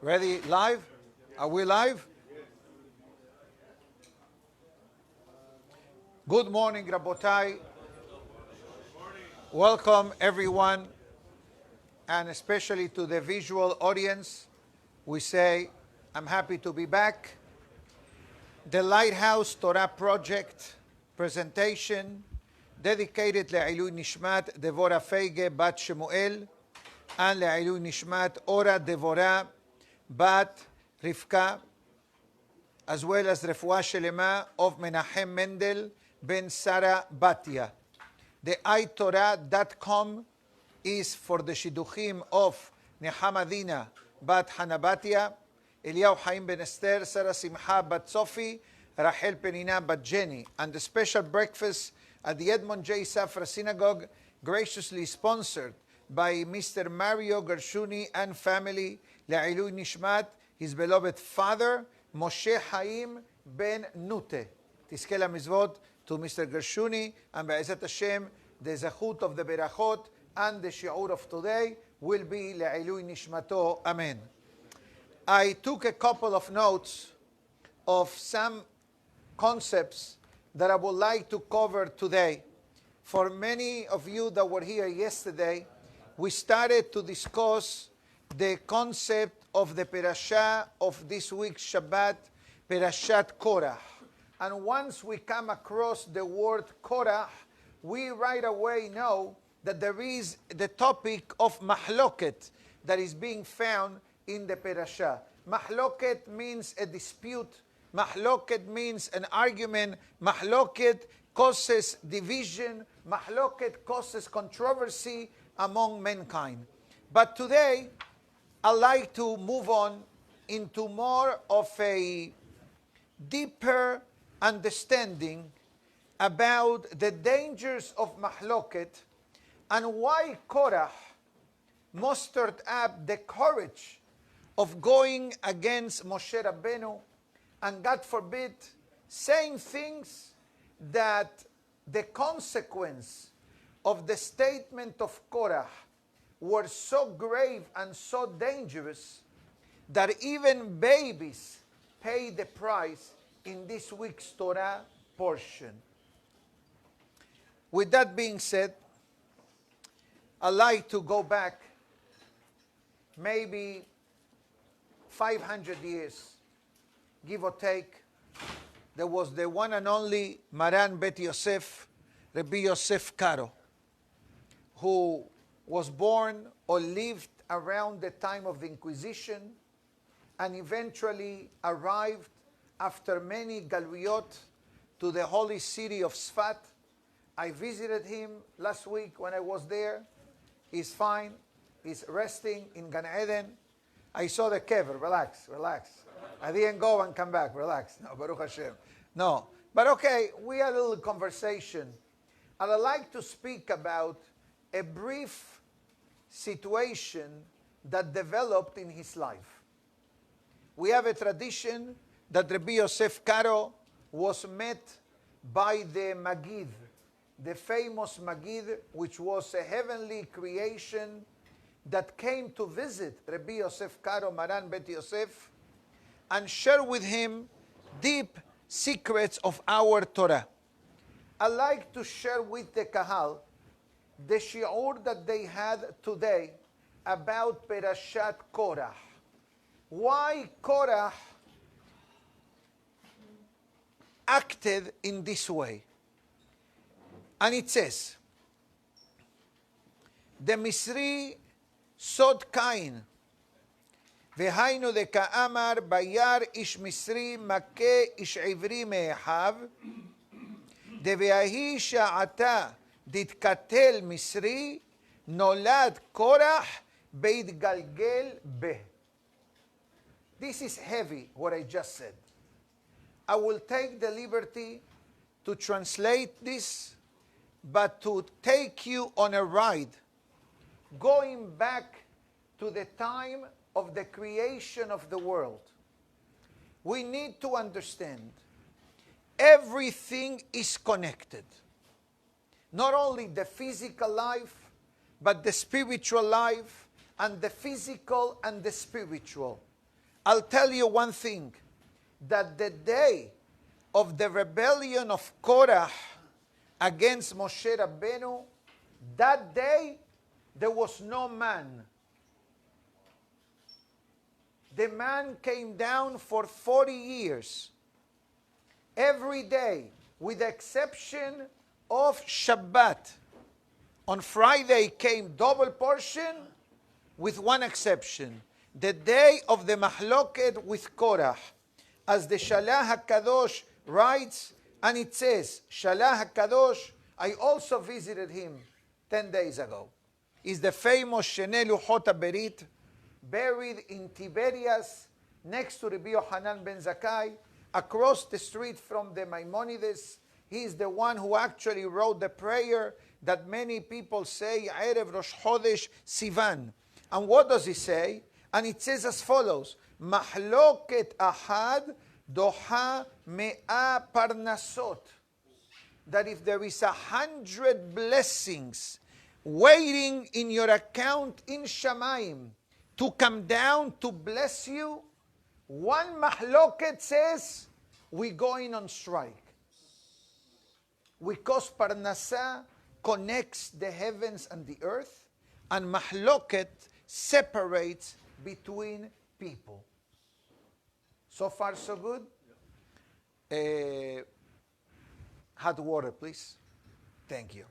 Ready? Live? Are we live? Good morning, Rabotai. Welcome, everyone, and especially to the visual audience. We say, I'm happy to be back. The Lighthouse Torah Project presentation dedicated לעילוי נשמת דבורה פייגה בת שמואל and לעילוי נשמת אורה דבורה בת רבקה, as well as רפואה שלמה of Menachem Mendel ben Sarah Batia. The iTorah.com is for the shiduchim of Nehama Dina bat Hana Batia, Eliyahu Chaim ben Esther, Sarah Simcha bat Sophie, Rachel Penina bat Jenny, and the special breakfast at the Edmond J. Safra Synagogue, graciously sponsored by Mr. Mario Gershuni and family, Le'ilui Nishmat, his beloved father, Moshe Chaim ben Nute. Tizke mizvot to Mr. Gershuni, and Be'ezat Hashem, the zechut of the berachot and the shiur of today will be Le'ilui Nishmato. Amen. I took a couple of notes of some concepts that I would like to cover today. For many of you that were here yesterday, we started to discuss the concept of the parasha of this week's Shabbat, Parashat Korach. And once we come across the word Korach, we right away know that there is the topic of mahloket that is being found in the parasha. Mahloket means a dispute. Mahloket means an argument. Mahloket causes division. Mahloket causes controversy among mankind. But today, I'd like to move on into more of a deeper understanding about the dangers of mahloket and why Korach mustered up the courage of going against Moshe Rabbeinu and, God forbid, saying things that the consequence of the statement of Korach were so grave and so dangerous that even babies pay the price in this week's Torah portion. With that being said, I'd like to go back maybe 500 years, give or take. There was the one and only Maran Bet Yosef, Rabbi Yosef Karo, who was born or lived around the time of the Inquisition and eventually arrived after many galuyot to the holy city of Sfat. I visited him last week when I was there. He's fine. He's resting in Gan Eden. I saw the kever. Relax, relax. I didn't go and come back. Relax. No, Baruch Hashem. No. But okay, we had a little conversation. And I'd like to speak about a brief situation that developed in his life. We have a tradition that Rabbi Yosef Karo was met by the Magid, the famous Magid, which was a heavenly creation that came to visit Rabbi Yosef Karo, Maran Bet Yosef, and share with him deep secrets of our Torah. I like to share with the Kahal the shiur that they had today about Parashat Korach. Why Korach acted in this way. And it says, the Misri sod Kain, והיינו דכאמר בייר איש מצרי מכה איש עברי מאחיו, דבהי שעתה דתקטל מצרי, נולד קורח בהתגלגל בה. This is heavy, what I just said. I will take the liberty to translate this, but to take you on a ride, going back to the time of the creation of the world. We need to understand everything is connected. Not only the physical life, but the spiritual life, and the physical and the spiritual. I'll tell you one thing, that the day of the rebellion of Korah against Moshe Rabbeinu, that day there was no man. The man came down for 40 years, every day, with the exception of Shabbat. On Friday came double portion, with one exception. The day of the Mahloket with Korah. As the Shalah HaKadosh writes, and it says, Shalah HaKadosh, I also visited him 10 days ago. Is the famous Shnei Luchot HaBerit, buried in Tiberias, next to Rabbi Yochanan ben Zakkai, across the street from the Maimonides. He is the one who actually wrote the prayer that many people say, Erev Rosh Chodesh Sivan. And what does he say? And it says as follows, Mahloket Ahad Doha Me'a Parnasot. That if there is 100 blessings waiting in your account in Shamayim to come down to bless you, one Mahloket says, we're going on strike. Because Parnasah connects the heavens and the earth, and Mahloket separates between people. So far, so good? Hot water, please. Thank you.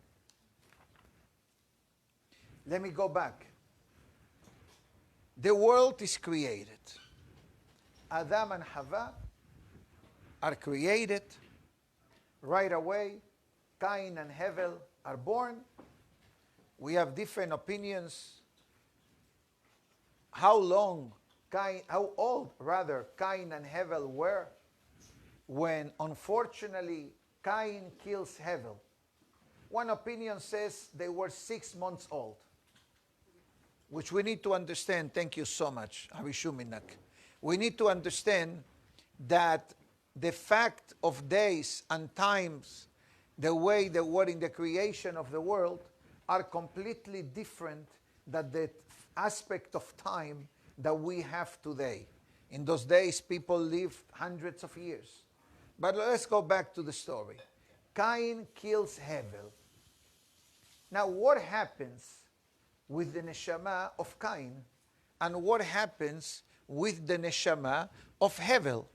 Let me go back. The world is created. Adam and Hava are created. Right away, Cain and Hevel are born. We have different opinions. How old Cain and Hevel were when, unfortunately, Cain kills Hevel. One opinion says they were 6 months old, which we need to understand. Thank you so much, Avishuminak. We need to understand that the fact of days and times, the way they were in the creation of the world, are completely different than the aspect of time that we have today. In those days, people lived hundreds of years. But let's go back to the story. Cain kills Hevel. Now, what happens with the neshama of Cain, and what happens with the neshama of Hevel?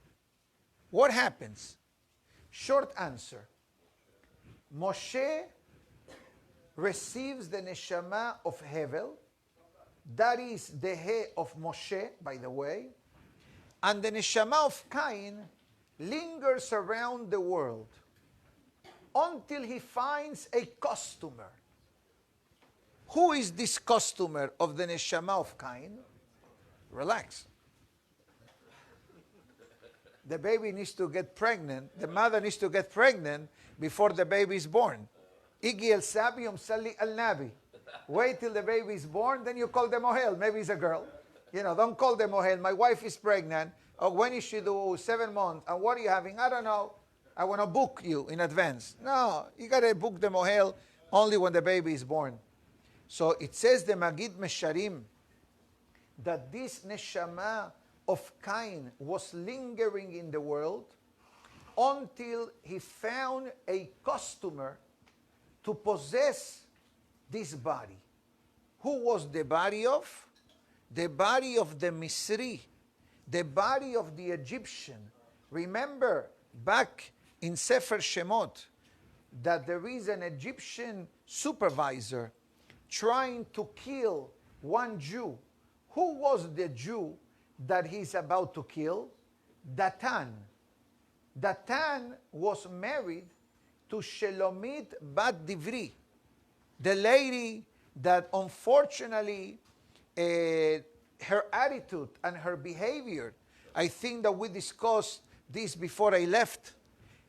What happens? Short answer. Moshe receives the neshama of Hevel. That is the he of Moshe, by the way. And the neshama of Cain lingers around the world until he finds a customer. Who is this customer of the neshama of Cain? Relax. The baby needs to get pregnant. The mother needs to get pregnant before the baby is born. Igi el sabi salli al nabi. Wait till the baby is born, then you call the mohel. Maybe it's a girl. Don't call the mohel. My wife is pregnant. Oh, when is she due? 7 months. And what are you having? I don't know. I want to book you in advance. No, you got to book the mohel only when the baby is born. So it says the Magid Mesharim that this neshama of Cain was lingering in the world until he found a customer to possess this body. Who was the body of? The body of the Misri, the body of the Egyptian. Remember, back in Sefer Shemot, that there is an Egyptian supervisor trying to kill one Jew. Who was the Jew that he's about to kill? Datan. Datan was married to Shelomit bat Divri, the lady that unfortunately her attitude and her behavior, I think that we discussed this before I left,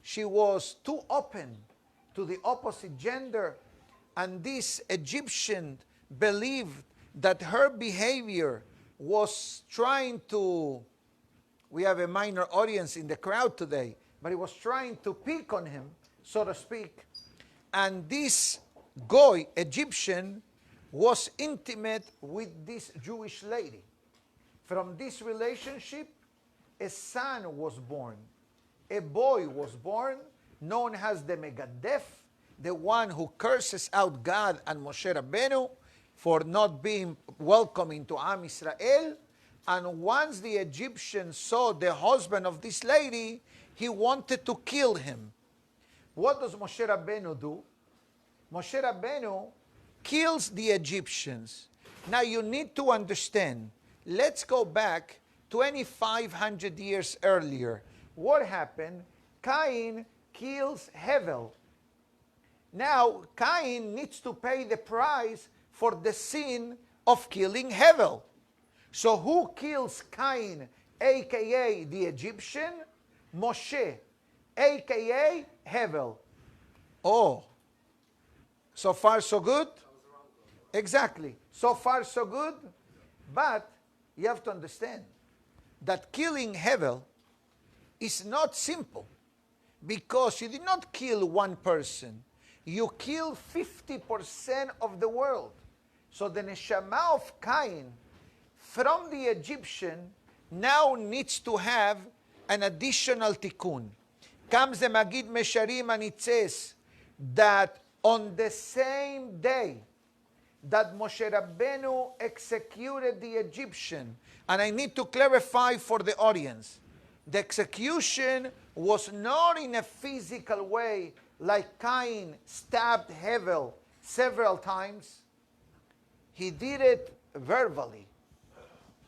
she was too open to the opposite gender, and this Egyptian believed that her behavior was trying to, we have a minor audience in the crowd today, but it was trying to pick on him, so to speak. And this Goy, Egyptian, was intimate with this Jewish lady. From this relationship, a son was born. A boy was born, known as the Megadef, the one who curses out God and Moshe Rabbeinu for not being welcome into Am Israel. And once the Egyptians saw the husband of this lady, he wanted to kill him. What does Moshe Rabbeinu do? Moshe Rabbeinu kills the Egyptians. Now you need to understand, let's go back 2,500 years earlier. What happened? Cain kills Hevel. Now Cain needs to pay the price for the sin of killing Hevel. So who kills Cain, aka the Egyptian? Moshe, aka Hevel. Oh, so far so good? Exactly. So far so good? But you have to understand that killing Hevel is not simple, because you did not kill one person. You kill 50% of the world. So the neshama of Cain from the Egyptian now needs to have an additional tikkun. Comes the Magid Mesharim and it says that on the same day that Moshe Rabbeinu executed the Egyptian, and I need to clarify for the audience, the execution was not in a physical way like Cain stabbed Hevel several times. He did it verbally.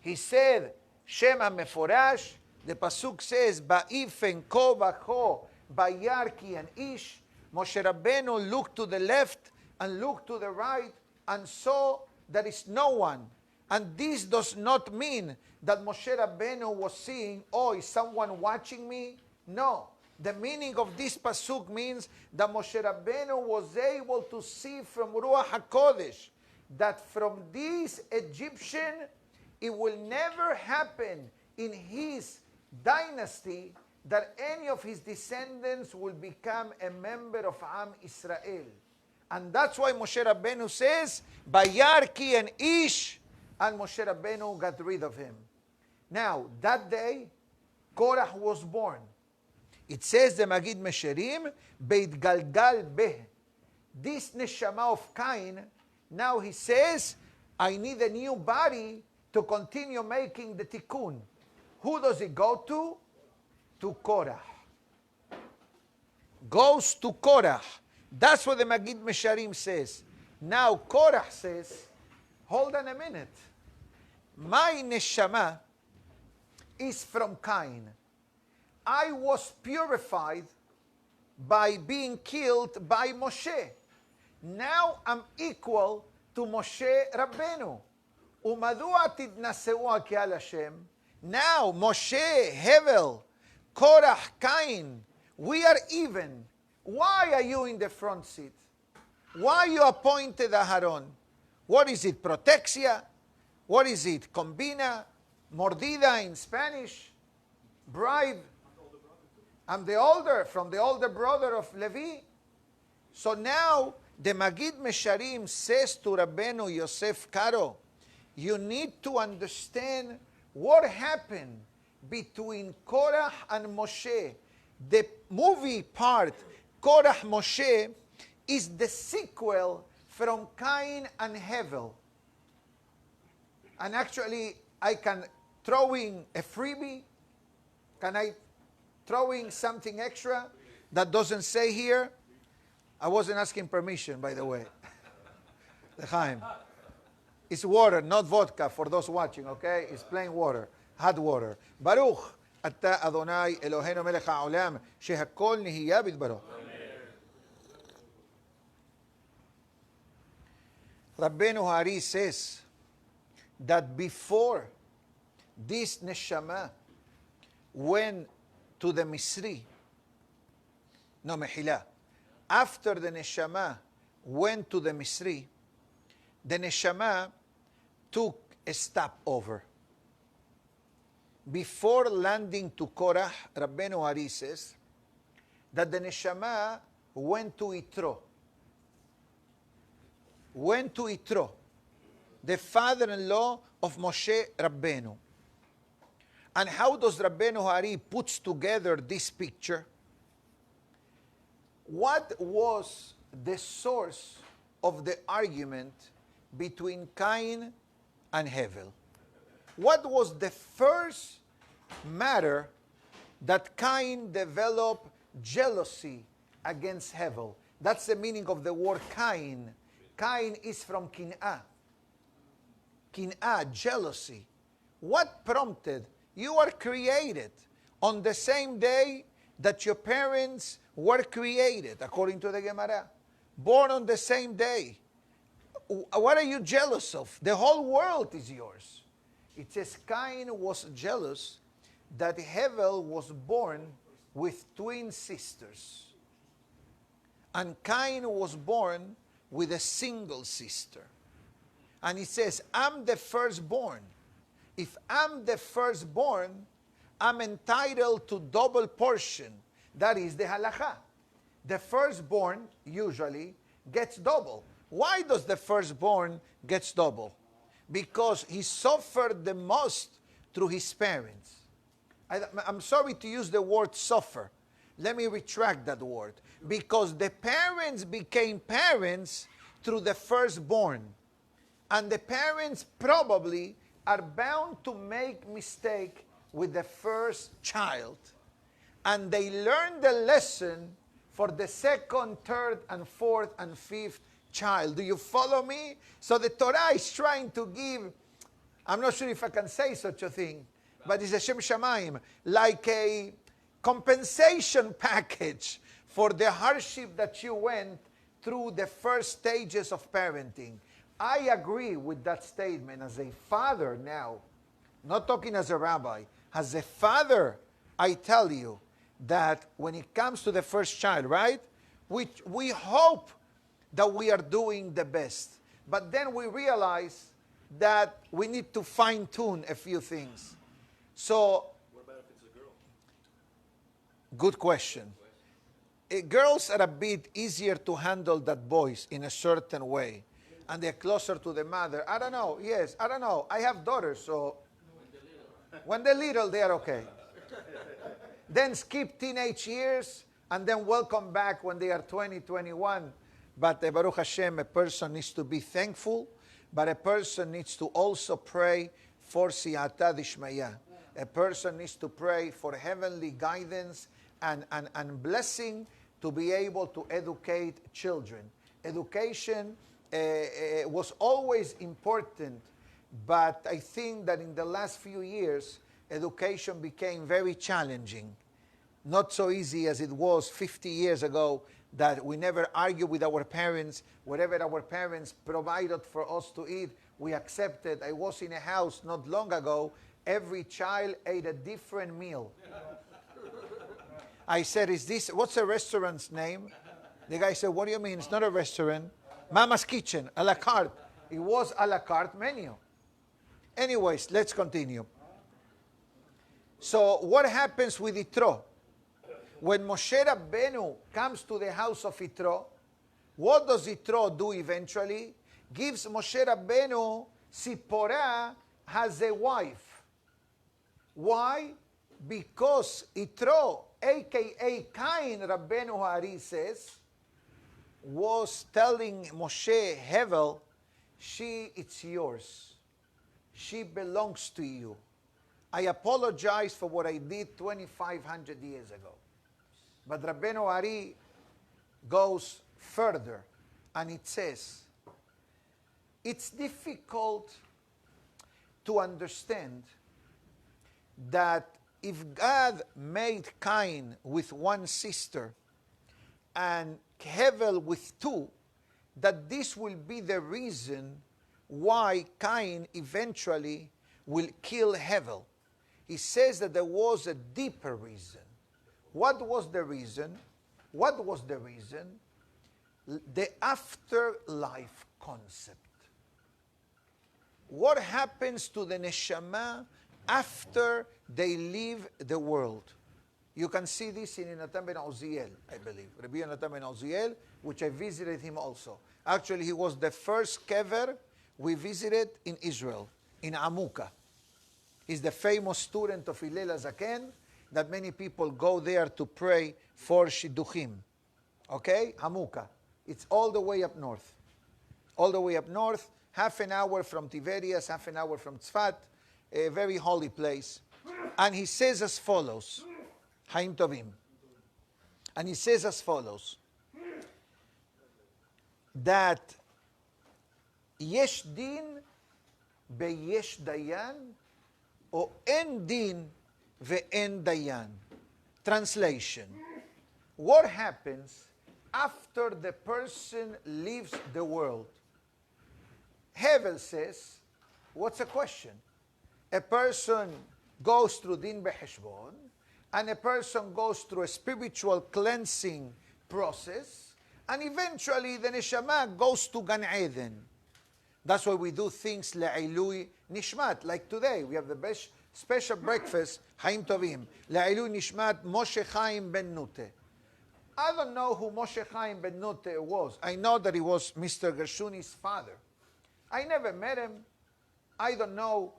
He said, Shema Meforash, the Pasuk says, Ba'ifen ko bacho, Bayarki and Ish. Moshe Rabbeinu looked to the left and looked to the right and saw there is no one. And this does not mean that Moshe Rabbeinu was seeing, oh, is someone watching me? No. The meaning of this Pasuk means that Moshe Rabbeinu was able to see from Ruach HaKodesh that from this Egyptian, it will never happen in his dynasty that any of his descendants will become a member of Am Israel. And that's why Moshe Rabbeinu says, Bayarki and Ish, and Moshe Rabbeinu got rid of him. Now, that day, Korach was born. It says, the Magid Mesharim, Beit Galgal Beh. This neshama of Cain, now he says, I need a new body to continue making the tikkun. Who does it go to? To Korach. Goes to Korach. That's what the Magid Mesharim says. Now Korach says, hold on a minute. My neshama is from Cain. I was purified by being killed by Moshe. Now I'm equal to Moshe Rabbeinu. Umadua titnaseu ki al Hashem. Now Moshe, Hevel, Korach, Cain, we are even. Why are you in the front seat? Why you appointed Aharon? What is it, protexia? What is it, combina? Mordida in Spanish? Bribe? I'm the older, from the older brother of Levi. So now, the Magid Mesharim says to Rabbeinu Yosef Karo, you need to understand what happened between Korach and Moshe. The movie part, Korach Moshe, is the sequel from Cain and Hevel. And actually, I can throw in a freebie. Can I throw in something extra that doesn't say here? I wasn't asking permission, by the way. L'chaim. It's water, not vodka, for those watching, okay? It's plain water, hot water. Baruch, אתה אדוני אלוהינו מלך העולם, שהכל נהיה בדברו. Rabbeinu Hari says that before this neshama went to the Misri, no, Mehila, after the neshama went to the Misri, the neshama took a stopover. Before landing to Korach, Rabbeinu Hari says that the neshama went to Yitro. Went to Yitro, the father-in-law of Moshe Rabbeinu. And how does Rabbeinu Hari puts together this picture? What was the source of the argument between Cain and Hevel? What was the first matter that Cain developed jealousy against Hevel? That's the meaning of the word Cain. Cain is from kin'ah. Kin'ah, jealousy. What prompted? You are created on the same day that your parents were created, according to the Gemara. Born on the same day. What are you jealous of? The whole world is yours. It says Cain was jealous that Hevel was born with twin sisters. And Cain was born with a single sister. And he says, I'm the firstborn. If I'm the firstborn, I'm entitled to double portion. That is the halakha. The firstborn usually gets double. Why does the firstborn gets double? Because he suffered the most through his parents. I'm sorry to use the word suffer. Let me retract that word. Because the parents became parents through the firstborn. And the parents probably are bound to make mistake with the first child. And they learn the lesson for the second, third, and fourth, and fifth child. Do you follow me? So the Torah is trying to give, I'm not sure if I can say such a thing, but it's a Shem Shamayim, like a compensation package for the hardship that you went through the first stages of parenting. I agree with that statement as a father now, not talking as a rabbi. As a father, I tell you that when it comes to the first child, right, we hope that we are doing the best. But then we realize that we need to fine-tune a few things. So, what about if it's a girl? Good question. Girls are a bit easier to handle than boys in a certain way. And they're closer to the mother. I don't know. Yes, I don't know. I have daughters, so when they're little, they are okay. Then skip teenage years, and then welcome back when they are 20, 21. But Baruch Hashem, a person needs to be thankful, but a person needs to also pray for siyata dishmaya. A person needs to pray for heavenly guidance and blessing to be able to educate children. Education was always important, but I think that in the last few years, education became very challenging. Not so easy as it was 50 years ago, that we never argued with our parents. Whatever our parents provided for us to eat, we accepted. I was in a house not long ago, every child ate a different meal. I said, what's the restaurant's name? The guy said, what do you mean? It's not a restaurant. Mama's Kitchen, a la carte. It was a la carte menu. Anyways, let's continue. So what happens with Yitro? When Moshe Rabbeinu comes to the house of Yitro, what does Yitro do eventually? Gives Moshe Rabbeinu, Sipporah has a wife. Why? Because Yitro, a.k.a. Cain, Rabbeinu Hari says, was telling Moshe, Hevel, it's yours. She belongs to you. I apologize for what I did 2,500 years ago. But Rabbeinu Hari goes further, and it says, it's difficult to understand that if God made Cain with one sister and Hevel with two, that this will be the reason why Cain eventually will kill Hevel. He says that there was a deeper reason. What was the reason? What was the reason? The afterlife concept. What happens to the neshama after they leave the world? You can see this in Yonatan ben Uziel, I believe. Rabbi Yonatan ben Uziel, which I visited him also. Actually, he was the first kever we visited in Israel, in Amuka. is the famous student of Hillel Zaken, that many people go there to pray for Shidduchim. Okay? Hamuka. It's all the way up north. All the way up north, half an hour from Tiberias, half an hour from Tzfat, a very holy place. And he says as follows, Haim Tovim. And he says as follows, that Yesh Din Beyesh Dayan, or En Din Ve'en Dayan. Translation. What happens after the person leaves the world? Hevel says, what's the question? A person goes through Din Beheshbon, and a person goes through a spiritual cleansing process, and eventually the neshama goes to Gan Eden. That's why we do things Le'ilui Nishmat, like today. We have the best special breakfast, Haim Tovim, Le'ilui Nishmat Moshe Chaim Ben Nute. I don't know who Moshe Chaim Ben Nute was. I know that he was Mr. Gershuni's father. I never met him. I don't know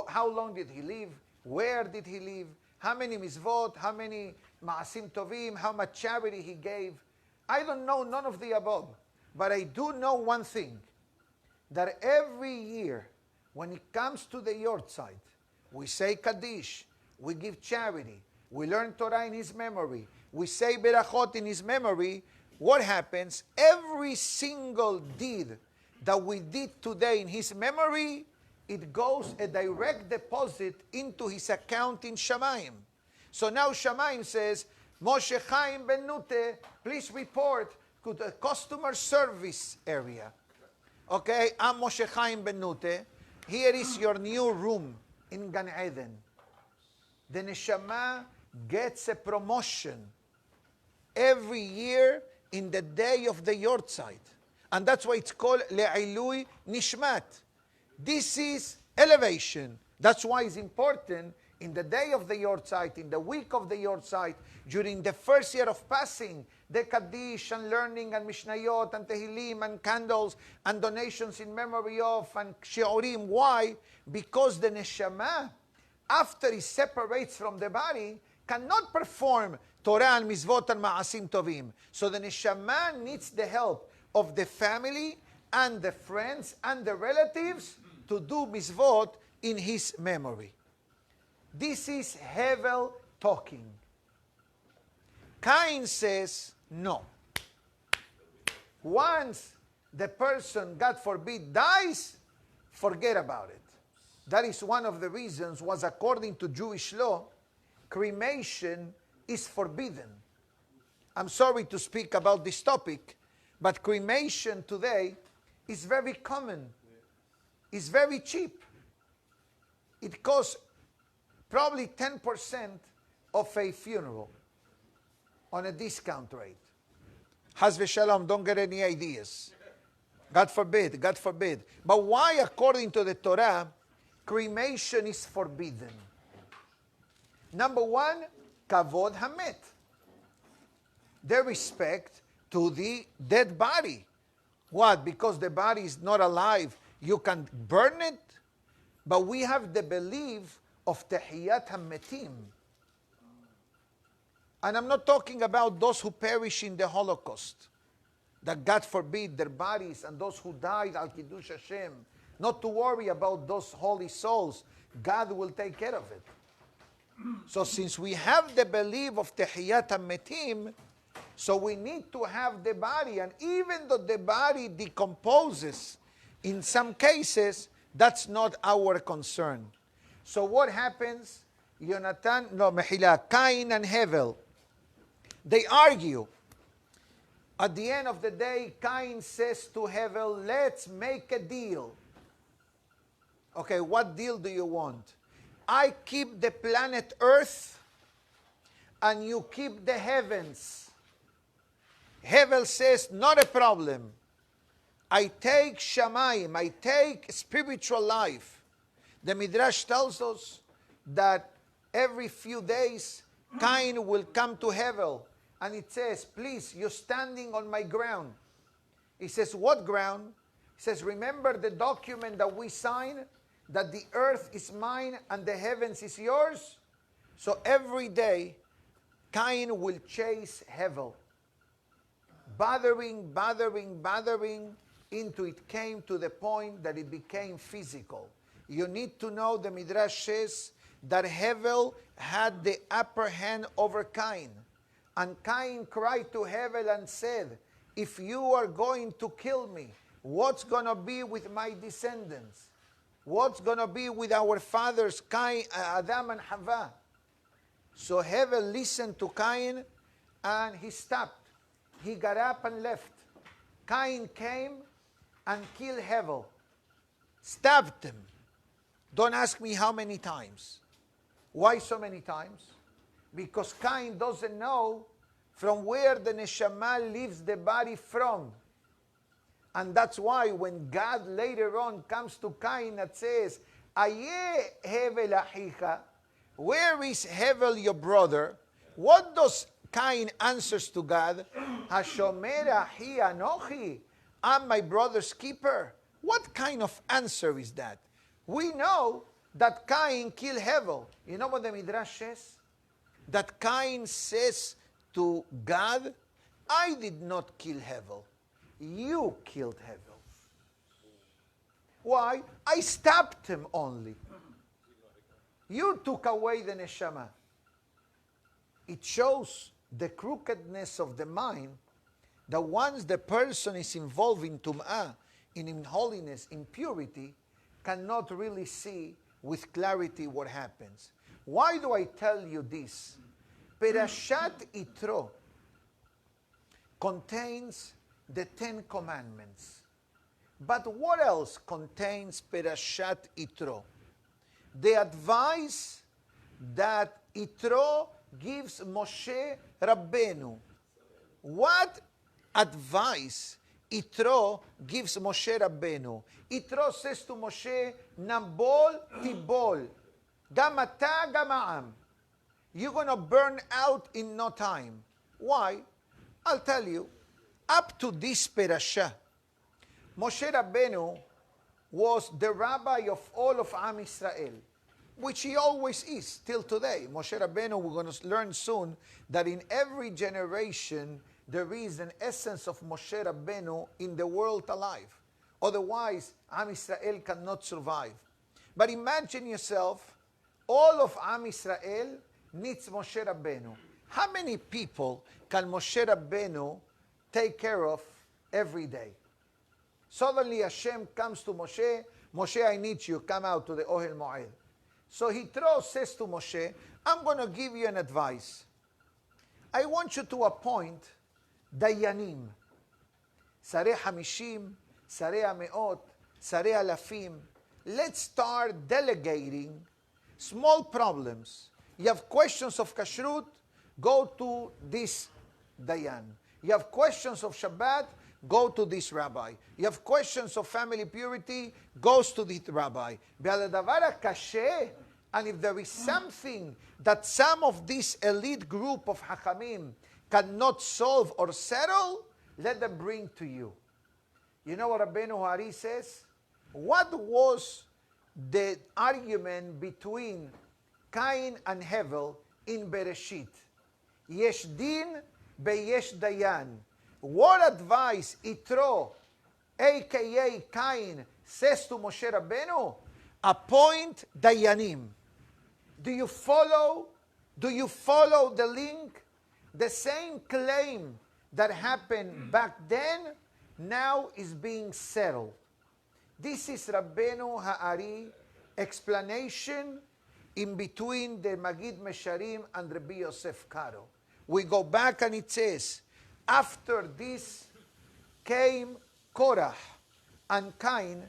how long did he live, where did he live, how many mitzvot, how many ma'asim tovim, how much charity he gave. I don't know none of the above. But I do know one thing, that every year, when it comes to the Yortzeit, we say Kaddish, we give charity, we learn Torah in his memory, we say Berachot in his memory. What happens? Every single deed that we did today in his memory, it goes a direct deposit into his account in Shamayim. So now Shamayim says, Moshe Chaim Ben Nute, please report to the customer service area. Okay, I'm Moshe Chaim Ben Nute. Here is your new room in Gan Eden. The neshama gets a promotion every year in the day of the Yortzeit. And that's why it's called Le'ilui Nishmat. This is elevation. That's why it's important in the day of the Yortzeit, in the week of the Yortzeit, during the first year of passing, the Kaddish and learning and Mishnayot and Tehillim and candles and donations in memory of and Shiurim. Why? Because the Neshama, after he separates from the body, cannot perform Torah and Mitzvot and Ma'asim Tovim. So the Neshama needs the help of the family and the friends and the relatives to do Mitzvot in his memory. This is Hevel talking. Cain says, no. Once the person, God forbid, dies, forget about it. That is one of the reasons was, according to Jewish law, cremation is forbidden. I'm sorry to speak about this topic, but cremation today is very common. It's very cheap. It costs probably 10% of a funeral on a discount rate. Haz v'shalom, don't get any ideas. God forbid, God forbid. But why, according to the Torah, cremation is forbidden? Number one, kavod hamet. The respect to the dead body. What? Because the body is not alive, you can burn it? But we have the belief of Tehiyat HaMetim. And I'm not talking about those who perish in the Holocaust, that God forbid their bodies, and those who died al Kiddush Hashem. Not to worry about those holy souls. God will take care of it. So since we have the belief of Tehiyat HaMetim, so we need to have the body. And even though the body decomposes, in some cases, that's not our concern. So what happens? Cain and Hevel, they argue. At the end of the day, Cain says to Hevel, let's make a deal. Okay, what deal do you want? I keep the planet Earth, and you keep the heavens. Hevel says, not a problem. I take Shamayim, I take spiritual life. The Midrash tells us that every few days, Cain will come to Hevel, and it says, please, you're standing on my ground. He says, what ground? He says, remember the document that we signed? that the earth is mine and the heavens is yours? So every day, Cain will chase Hevel, bothering, into it came to the point that it became physical. You need to know, the Midrash says, that Hevel had the upper hand over Cain. And Cain cried to Hevel and said, if you are going to kill me, what's going to be with my descendants? What's going to be with our fathers, Cain, Adam and Hava? So Hevel listened to Cain and he stopped. He got up and left. Cain came and killed Hevel, stabbed him. Don't ask me how many times. Why so many times? Because Cain doesn't know from where the neshama leaves the body from. And that's why when God later on comes to Cain and says, Aye Hevel achicha, where is Hevel your brother? What does Cain answers to God? Hashomer achi anochi, I'm my brother's keeper. What kind of answer is that? We know that Cain killed Hevel. You know what the Midrash says? That Cain says to God, I did not kill Hevel. You killed Hevel. Why? I stabbed him only. You took away the neshama. It shows the crookedness of the mind that once the person is involved in tum'ah, in unholiness, in purity, cannot really see with clarity what happens. Why do I tell you this? Perashat Yitro contains the 10 Commandments. But what else contains Perashat Yitro? The advice that Yitro gives Moshe Rabbeinu. What advice Yitro gives Moshe Rabbeinu? Yitro says to Moshe, Nambol tibol, gamata gama'am. You're going to burn out in no time. Why? I'll tell you. Up to this parasha, Moshe Rabbeinu was the rabbi of all of Am Israel, which he always is till today. Moshe Rabbeinu, we're going to learn soon that in every generation there is an essence of Moshe Rabbeinu in the world alive. Otherwise, Am Israel cannot survive. But imagine yourself, all of Am Israel needs Moshe Rabbeinu. How many people can Moshe Rabbeinu take care of every day? Suddenly Hashem comes to Moshe, Moshe, I need you, come out to the Ohel Moed. So Yitro says to Moshe, I'm going to give you an advice. I want you to appoint Dayanim, Sarei Hamishim, Sarei Meot, Sarei Alafim. Let's start delegating small problems. You have questions of kashrut, go to this Dayan. You have questions of Shabbat, go to this rabbi. You have questions of family purity, goes to this rabbi. And if there is something that some of this elite group of Hachamim cannot solve or settle, let them bring to you. You know what Rabbeinu Hari says? What was the argument between Cain and Hevel in Bereshit? Yesh din beyesh dayan. What advice Yitro, a.k.a. Cain, says to Moshe Rabbeinu? Appoint dayanim. Do you follow? Do you follow the link? The same claim that happened back then now is being settled. This is Rabbeinu Ha'ari explanation in between the Magid Mesharim and Rabbi Yosef Karo. We go back and it says, after this came Korah and Cain,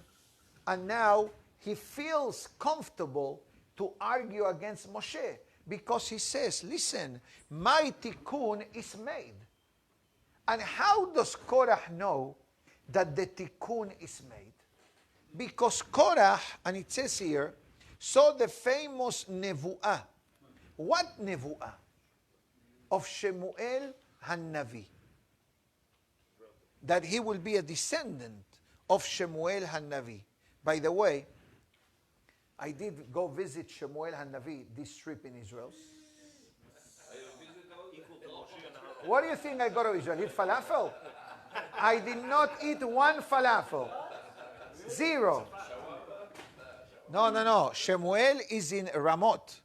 and now he feels comfortable to argue against Moshe because he says, listen, my tikkun is made. And how does Korah know that the tikkun is made? Because Korah, and it says here, saw the famous nevu'ah. What nevu'ah? Of Shemuel HaNavi. That he will be a descendant of Shemuel HaNavi. By the way, I did go visit Shemuel HaNavi this trip in Israel. What do you think I go to Israel? Eat falafel? I did not eat one falafel. Zero. No. Shemuel is in Ramot.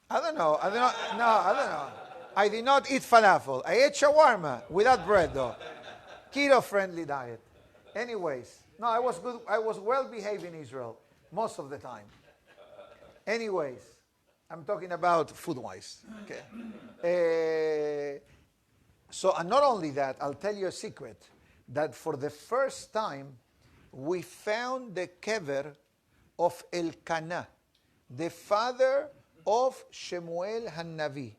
I don't know. I don't know. I did not eat falafel. I ate shawarma without bread, though. Keto-friendly diet. Anyways, no, I was good. I was well behaved in Israel most of the time. Anyways, I'm talking about food-wise. Okay. And not only that, I'll tell you a secret. That for the first time, we found the kever of Elkanah, the father of Shemuel HaNavi.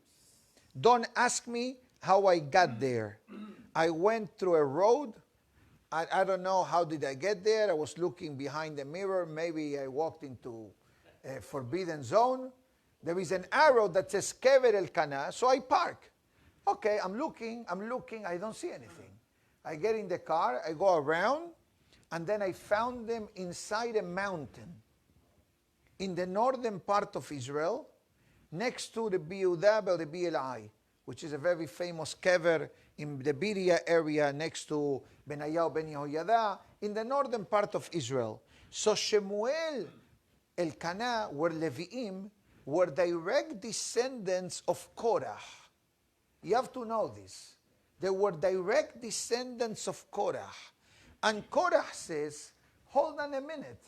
Don't ask me how I got there. I went through a road. I don't know how did I get there. I was looking behind the mirror. Maybe I walked into a forbidden zone. There is an arrow that says Kever Elkanah, so I park. Okay, I'm looking, I don't see anything. I get in the car, I go around, and then I found them inside a mountain in the northern part of Israel, next to the Yehuda or the BLI, which is a very famous kever in the Biria area next to Benayahu Ben Yehoyada, in the northern part of Israel. So Shemuel, Elkanah, were Leviim, were direct descendants of Korah. You have to know this. They were direct descendants of Korah. And Korah says, hold on a minute.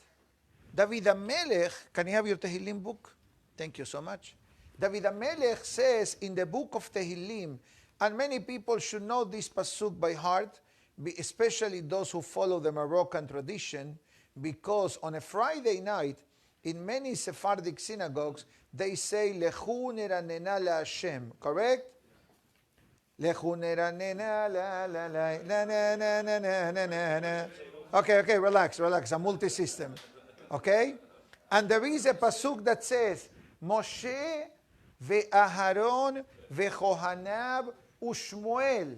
David HaMelech, can you have your Tehillim book? Thank you so much. David HaMelech says in the book of Tehillim, and many people should know this pasuk by heart, especially those who follow the Moroccan tradition, because on a Friday night, in many Sephardic synagogues, they say, Lechu neranena la Hashem, correct? Lechu neranena la la la na na na na na na na. Okay, relax, I'm multi-system. Okay? And there is a pasuk that says, Moshe ve'Aharon ve'Chohanav u'Shmuel.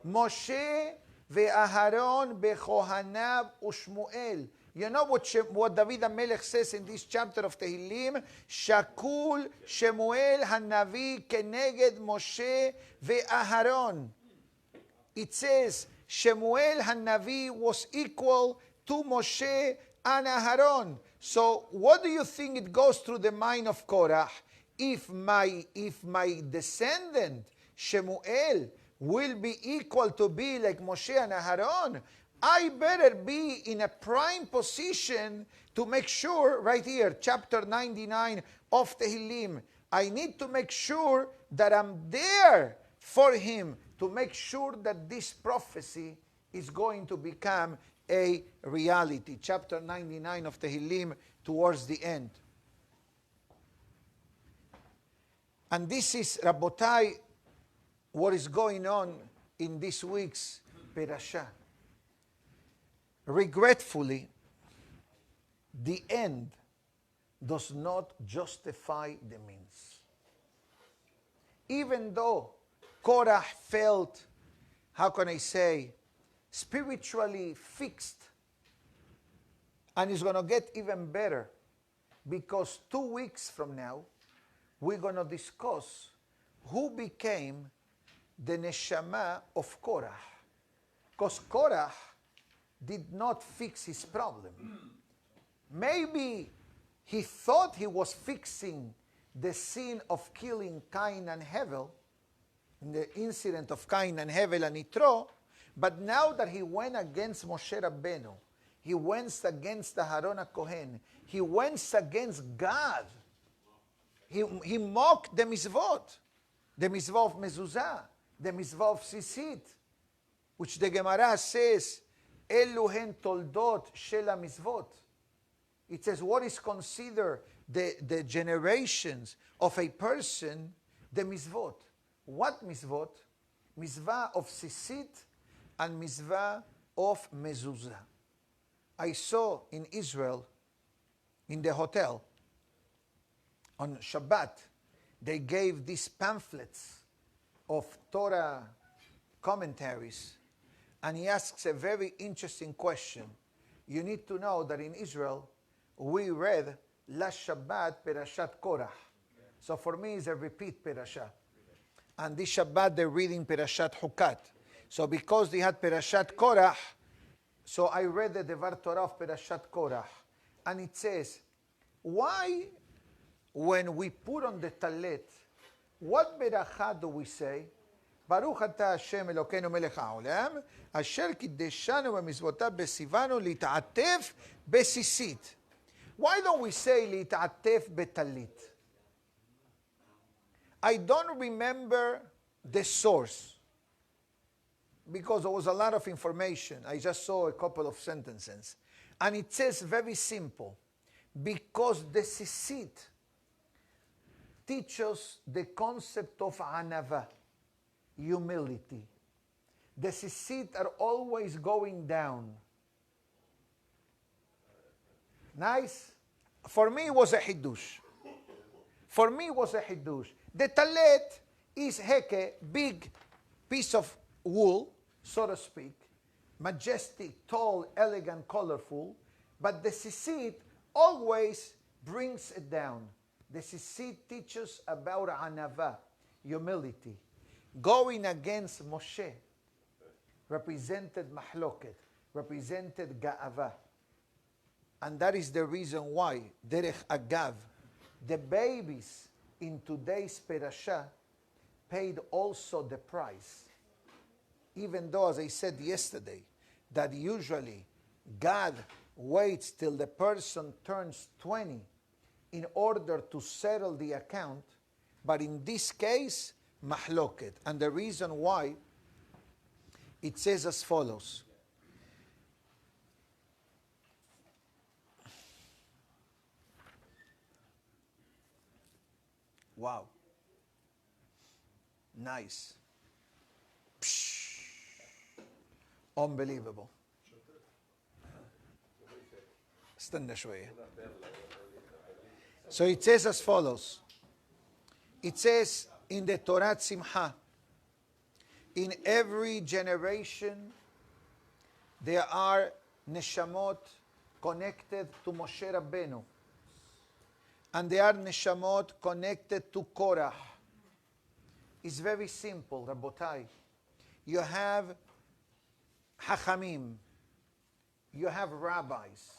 Moshe ve'Aharon ve'Chohanav u'Shmuel. You know what David HaMelech says in this chapter of Tehillim? Shakul Shemuel HaNavi keneged Moshe ve'Aharon. It says Shemuel HaNavi was equal to Moshe and Aharon. So what do you think it goes through the mind of Korah? If my descendant Shemuel will be equal to be like Moshe and Aharon, I better be in a prime position to make sure, right here, chapter 99 of Tehillim, I need to make sure that I'm there for him, to make sure that this prophecy is going to become a reality. Chapter 99 of Tehillim, towards the end. And this is, Rabotai, what is going on in this week's Perashah. Regretfully, the end does not justify the means. Even though Korah felt, how can I say, spiritually fixed, and it's going to get even better, because 2 weeks from now, we're going to discuss who became the neshama of Korah. Because Korah did not fix his problem. Maybe he thought he was fixing the sin of killing Cain and Hevel, in the incident of Cain and Hevel and Yitro, but now that he went against Moshe Rabbeinu, he went against Aharon HaKohen, he went against God, he mocked the mitzvot of mezuzah, the mitzvah of sisit, which the Gemara says, Eluhen toldot shel mitzvot. It says, what is considered the generations of a person, the mitzvot. What mitzvot? Mitzvah of sisit and mitzvah of mezuzah. I saw in Israel, in the hotel, on Shabbat, they gave these pamphlets of Torah commentaries, and he asks a very interesting question. You need to know that in Israel, we read last Shabbat Perashat Korach. So for me, it's a repeat Perashah. And this Shabbat, they're reading Perashat Hukat. So because they had Perashat Korach, so I read the Devar Torah of Perashat Korach. And it says, why, when we put on the talit, what beracha do we say? Baruch ata Hashem Elokeinu melech haolam, asher kiddeshanu b'mitzvotav besivanu lit'atef besisit. Why don't we say lit'atef betalit? I don't remember the source because there was a lot of information. I just saw a couple of sentences. And it says very simple, because the sisit teaches the concept of anava, humility. The sisit are always going down. Nice? For me, it was a hidush. For me, it was a hidush. The talet is heke, big piece of wool, so to speak, majestic, tall, elegant, colorful, but the sisit always brings it down. The sisit teaches about anava, humility. Going against Moshe represented mahloket, represented ga'ava. And that is the reason why, derech agav, the babies in today's perashah paid also the price. Even though, as I said yesterday, that usually God waits till the person turns 20 in order to settle the account, but in this case, mahloket. And the reason why, it says as follows. Wow. Nice. Psh. Unbelievable. استنى شوية. So it says as follows. It says in the Torah Simcha, in every generation there are neshamot connected to Moshe Rabbeinu. And there are neshamot connected to Korach. It's very simple, Rabotai. You have Hachamim. You have rabbis.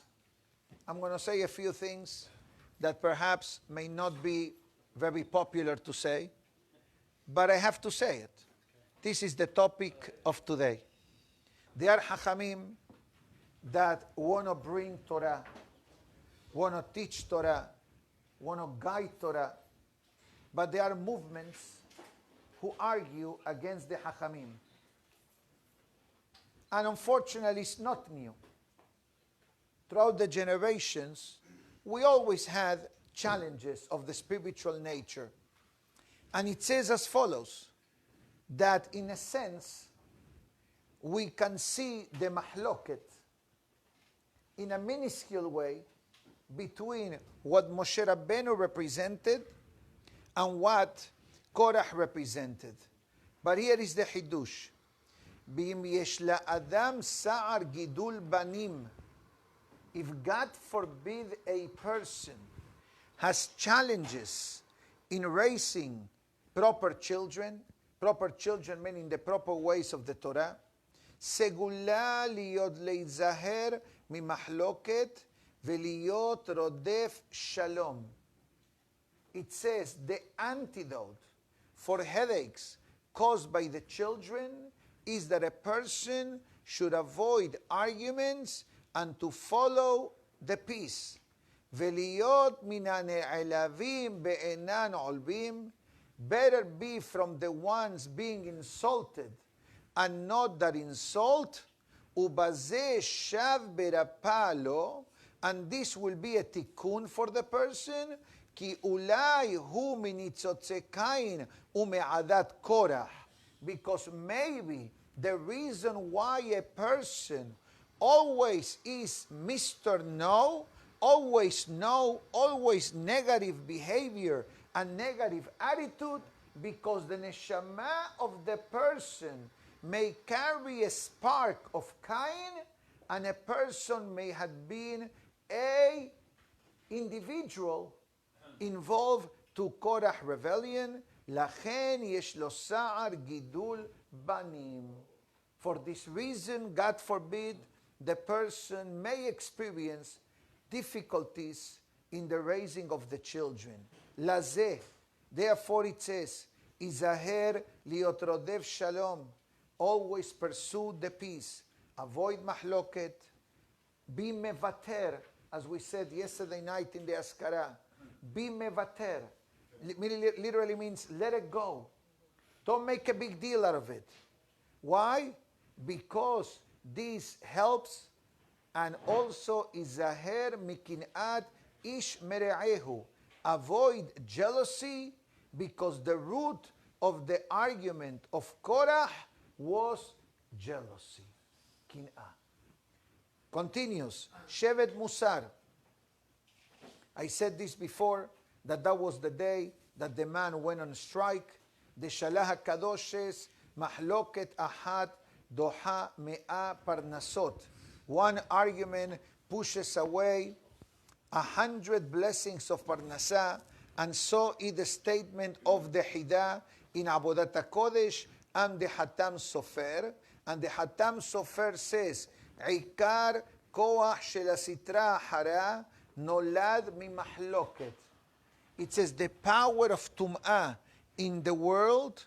I'm going to say a few things that perhaps may not be very popular to say, but I have to say it. This is the topic of today. There are Hachamim that want to bring Torah, want to teach Torah, want to guide Torah, but there are movements who argue against the Hachamim. And unfortunately, it's not new. Throughout the generations, we always had challenges of the spiritual nature. And it says as follows, that in a sense, we can see the mahloket in a minuscule way between what Moshe Rabbeinu represented and what Korach represented. But here is the Hidush. B'im yesh la'adam sa'ar gidul banim. If God forbid a person has challenges in raising proper children meaning the proper ways of the Torah, segula liyot leizaher mimahloket veliyot rodef shalom. It says the antidote for headaches caused by the children is that a person should avoid arguments and to follow the peace. Veliyot minane elavim be'enan olbim. Better be from the ones being insulted and not that insult. Ubazeh shav berapalo. And this will be a tikkun for the person. Ki ulai hu minitzotze kain ume'adat korach. Because maybe the reason why a person always is Mr. No, always negative behavior and negative attitude, because the neshama of the person may carry a spark of Cain, and a person may have been a individual involved to Korach rebellion, לכן יש לו סער גידול בנים. For this reason, God forbid, the person may experience difficulties in the raising of the children. לזה, therefore it says, Izaher liot rodev shalom, always pursue the peace, avoid mahloket, be mevater, as we said yesterday night in the Askara, be mevater, literally means let it go. Don't make a big deal out of it. Why? Because this helps, and also izaher mikinat ish mere'ehu, avoid jealousy, because the root of the argument of Korach was jealousy, kin'ah. Continues, Shevet Musar. I said this before, that was the day that the man went on strike. The Shalah HaKadoshes, Mahloket Ahat, Doha Me'a Parnasot. One argument pushes away 100 blessings of Parnasah, and so is the statement of the Hidah in Avodat HaKodesh and the Hatam Sofer. And the Hatam Sofer says, Ikar Koach Shel HaSitra Hara Nolad Mimahloket. It says the power of Tum'ah in the world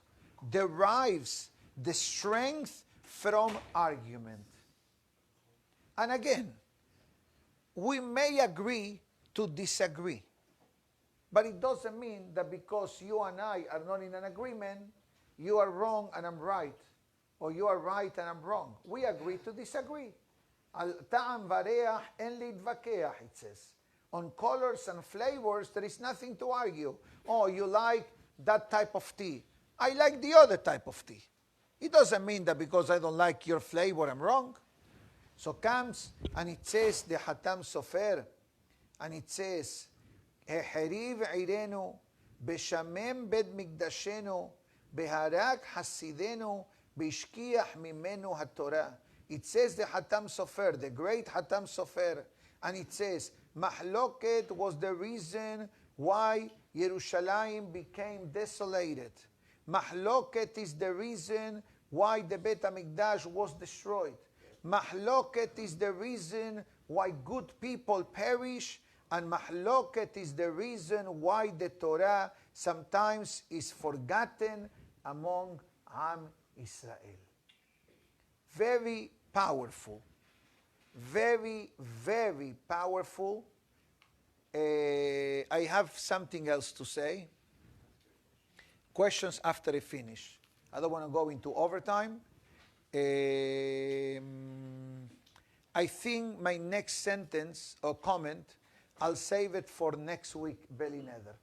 derives the strength from argument. And again, we may agree to disagree. But it doesn't mean that because you and I are not in an agreement, you are wrong and I'm right, or you are right and I'm wrong. We agree to disagree. Al-ta'am vareach en lidvakeach, it says. On colors and flavors, there is nothing to argue. Oh, you like that type of tea. I like the other type of tea. It doesn't mean that because I don't like your flavor, I'm wrong. So comes, and it says, the Hatam Sofer, and it says, החריב עירנו, בשמם בית מקדשנו, בהרג חסידנו, בהשכיח ממנו התורה. It says the Hatam Sofer, the great Hatam Sofer, and it says, Mahloket was the reason why Yerushalayim became desolated. Mahloket is the reason why the Beit HaMikdash was destroyed. Mahloket is the reason why good people perish, and Mahloket is the reason why the Torah sometimes is forgotten among Am Israel. Very powerful. Very, very powerful. I have something else to say. Questions after I finish. I don't want to go into overtime. I think my next sentence or comment, I'll save it for next week, Beli Neder.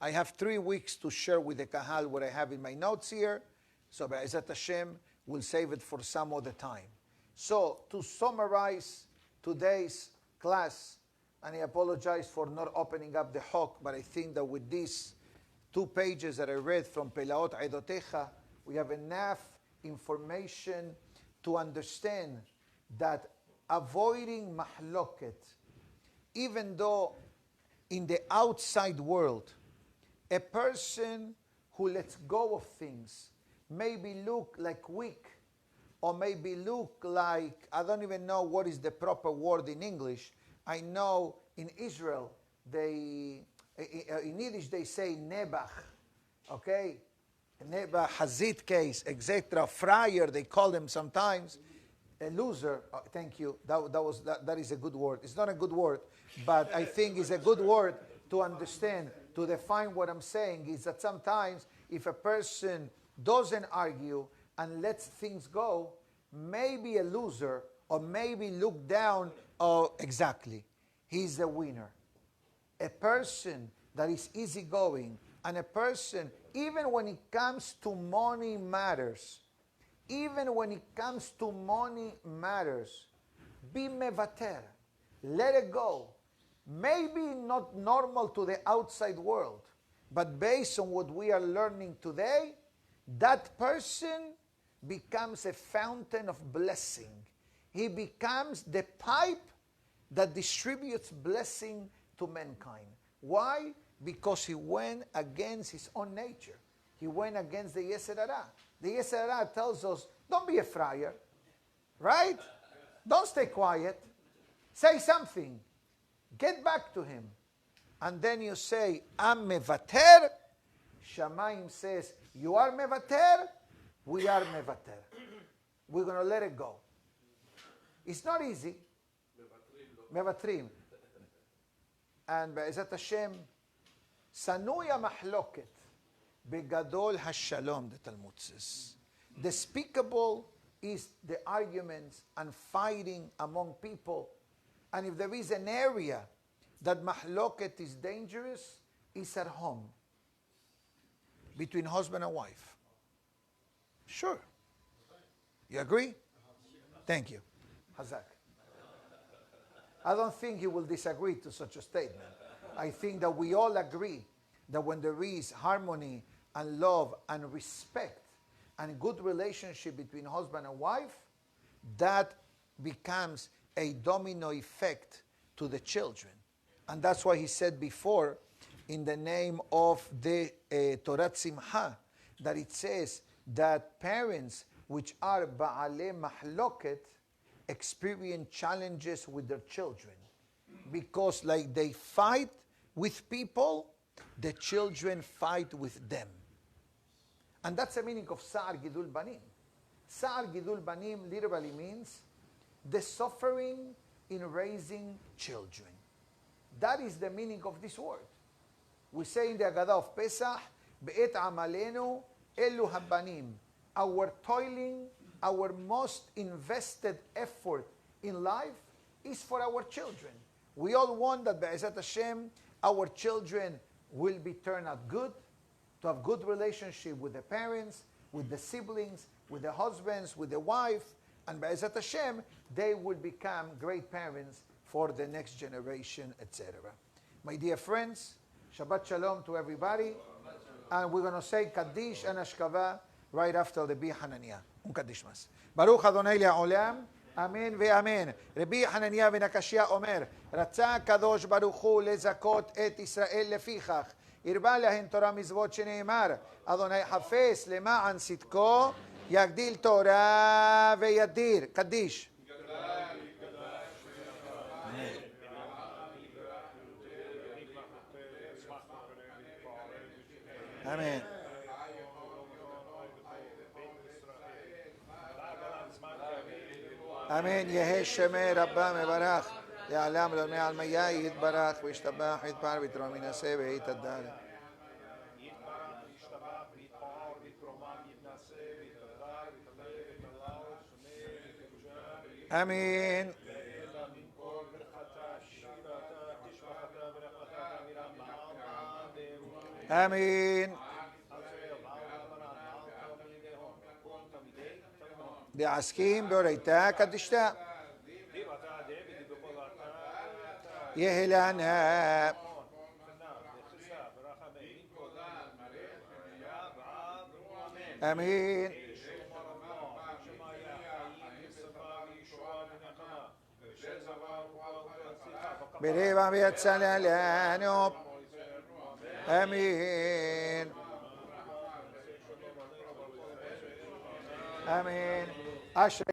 I have 3 weeks to share with the Kahal what I have in my notes here. So Be'ezat Hashem, we'll save it for some other time. So to summarize today's class, and I apologize for not opening up the Hok, but I think that with these 2 pages that I read from Pelaot Eidotecha, we have enough information to understand that avoiding mahloket, even though in the outside world, a person who lets go of things maybe look like weak, or maybe look like, I don't even know what is the proper word in English. I know in Israel, in Yiddish they say nebach, okay? Nebach, hazit case, etc. Friar, they call them sometimes. A loser, thank you, that is a good word. It's not a good word, but I think it's a good word to understand, to define what I'm saying, is that sometimes if a person doesn't argue and lets things go, maybe a loser, or maybe look down, oh, exactly, he's a winner. A person that is easygoing, and a person, even when it comes to money matters, even when it comes to money matters, be mevater, let it go. Maybe not normal to the outside world, but based on what we are learning today, that person becomes a fountain of blessing. He becomes the pipe that distributes blessing to mankind. Why? Because he went against his own nature. He went against the Yetzer Hara. The Yetzer Hara tells us, don't be a friar, right? Don't stay quiet. Say something. Get back to him. And then you say, I'm mevater. Shamayim says, you are mevater. We are mevater. We're going to let it go. It's not easy. Mevatrim. And Be'ezat Hashem, Sanuya mahloket. Begadol hashalom, the Talmud says. Despicable is the arguments and fighting among people. And if there is an area that mahloket is dangerous, it's at home. Between husband and wife. Sure. You agree? Thank you. Hazak. I don't think you will disagree to such a statement. I think that we all agree that when there is harmony and love and respect and good relationship between husband and wife, that becomes a domino effect to the children. And that's why he said before, in the name of the Torah Simcha, that it says that parents which are ba'ale mahloket experience challenges with their children. Because like they fight with people, the children fight with them. And that's the meaning of Sa'ar Gidul Banim. Sa'ar Gidul Banim literally means the suffering in raising children. That is the meaning of this word. We say in the Agadah of Pesach, Be'et amalenu elu habanim. Our toiling, our most invested effort in life is for our children. We all want that Be'ezat Hashem, our children will be turned out good, to have good relationship with the parents, with the siblings, with the husbands, with the wife, and Be'ezat Hashem, they will become great parents for the next generation, etc. My dear friends, Shabbat Shalom to everybody, and we're going to say Kaddish and Ashkava right after the Rabbi Hananiah. Kaddish mas. Baruch Adonai Le'olam, Amen ve'amen. Rabbi Hananiah ben Akashia Omer, Ratzah Kadosh Baruch Hu lezakot et Israel lefichach. הרבה להן תורה מצוות שנאמר, אדוני חפש למען צדקו, יגדיל תורה וידיר. קדיש. אמן. אמן. יהא שמי רבה מברך. יעלם לעולמי עלמיה יתברך וישתבח ויתפאר ויתרום וינשא ויתהדר. אמין. אמין. דעסקים באורייתא קדישתא. יהא לנו. אמין. ברבע ויצא לנו. אמין. אמין. אשרי